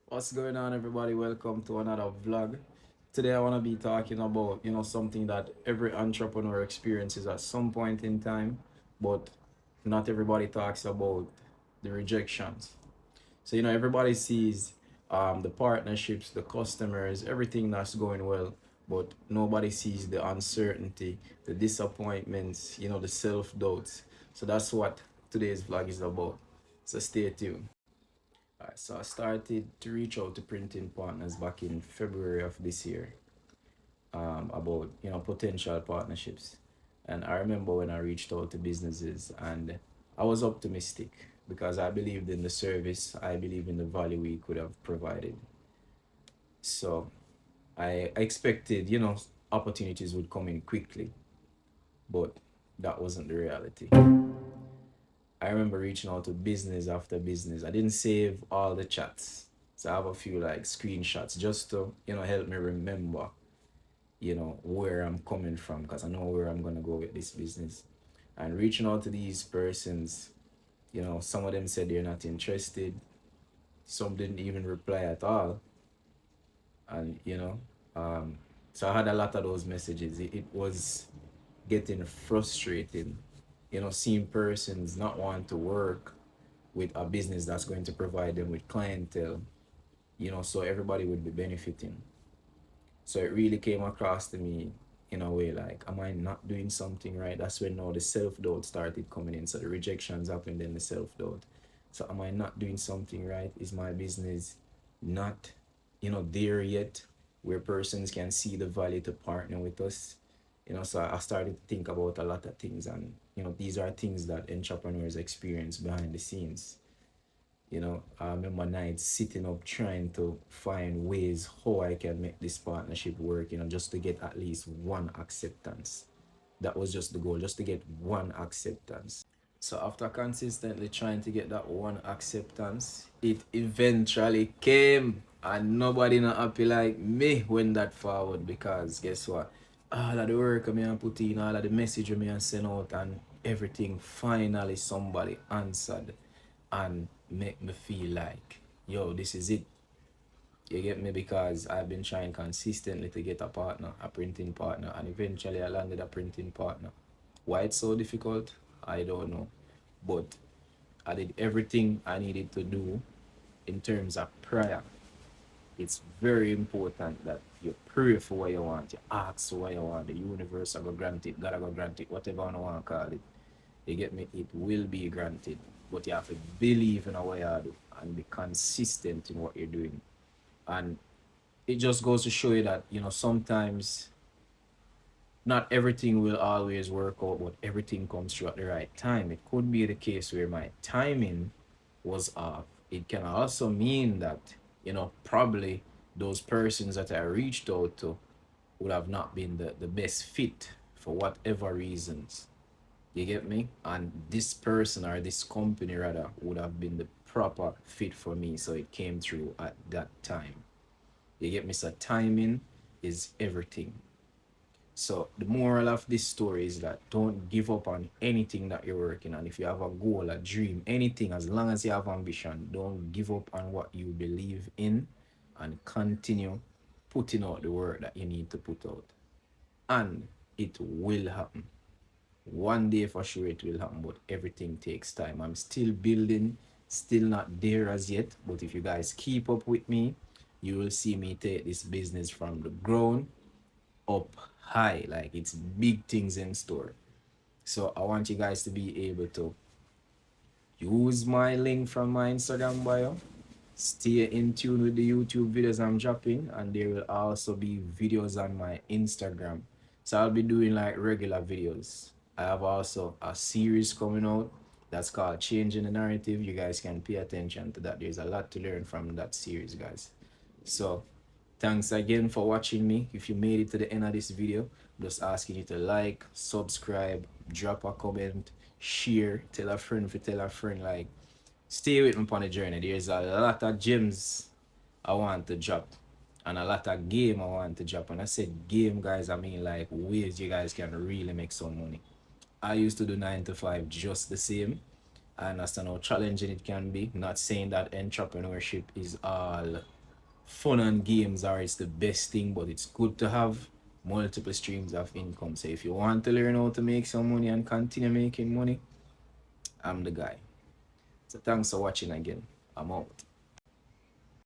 What's going on, everybody? Welcome to another vlog. Today I want to be talking about, something that every entrepreneur experiences at some point in time, but not everybody talks about the rejections. So, everybody sees the partnerships, the customers, everything that's going well, but nobody sees the uncertainty, the disappointments, the self-doubts. So that's what today's vlog is about. So stay tuned. Alright, so I started to reach out to printing partners back in February of this year, about potential partnerships. And I remember when I reached out to businesses, and I was optimistic because I believed in the service, I believe in the value we could have provided. So I expected, opportunities would come in quickly, but that wasn't the reality. I remember reaching out to business after business. I didn't save all the chats. So I have a few like screenshots just to, help me remember, where I'm coming from because I know where I'm gonna go with this business. And reaching out to these persons, some of them said they're not interested. Some didn't even reply at all. And so I had a lot of those messages. It was getting frustrating, seeing persons not want to work with a business that's going to provide them with clientele, so everybody would be benefiting. So it really came across to me in a way like, am I not doing something right? That's when now the self-doubt started coming in. So the rejections happened, then the self-doubt. So am I not doing something right? Is my business not, there yet where persons can see the value to partner with us? So I started to think about a lot of things, and these are things that entrepreneurs experience behind the scenes. I remember nights sitting up trying to find ways how I can make this partnership work, just to get at least one acceptance. That was just the goal, just to get one acceptance. So after consistently trying to get that one acceptance, it eventually came. And nobody not happy like me when that forward, because guess what? All of the work I put in, all of the message I send out, and everything, finally somebody answered and make me feel like, yo, this is it. You get me? Because I've been trying consistently to get a partner, a printing partner, and eventually I landed a printing partner. Why it's so difficult, I don't know. But I did everything I needed to do in terms of prayer. It's very important that you pray for what you want, you ask for what you want, the universe will grant it, God will grant it, whatever you want to call it. You get me? It will be granted. But you have to believe in what you do and be consistent in what you're doing. And it just goes to show you that, sometimes not everything will always work out, but everything comes through at the right time. It could be the case where my timing was off. It can also mean that, probably those persons that I reached out to would have not been the best fit for whatever reasons. You get me? And this person or this company rather would have been the proper fit for me. So it came through at that time. You get me? So timing is everything. So the moral of this story is that don't give up on anything that you're working on. If you have a goal, a dream, anything, as long as you have ambition, don't give up on what you believe in, and continue putting out the work that you need to put out. And it will happen. One day for sure it will happen, but everything takes time. I'm still building, still not there as yet. But if you guys keep up with me, you will see me take this business from the ground up high. Like, it's big things in store. So I want you guys to be able to use my link from my Instagram bio. Stay in tune with the YouTube videos I'm dropping, and there will also be videos on my Instagram. So I'll be doing like regular videos. I have also a series coming out that's called Changing the Narrative. You guys can pay attention to that. There's a lot to learn from that series, guys. So thanks again for watching me. If you made it to the end of this video, I'm just asking you to like, subscribe, drop a comment, share, tell a friend if you tell a friend. Like, stay with me on the journey. There's a lot of gems I want to drop, and a lot of game I want to drop. And I said game, guys, I mean like ways you guys can really make some money. I used to do 9 to 5 just the same. I understand how challenging it can be. Not saying that entrepreneurship is all fun and games are it's the best thing, but it's good to have multiple streams of income. So if you want to learn how to make some money and continue making money, I'm the guy. So thanks for watching again. I'm out.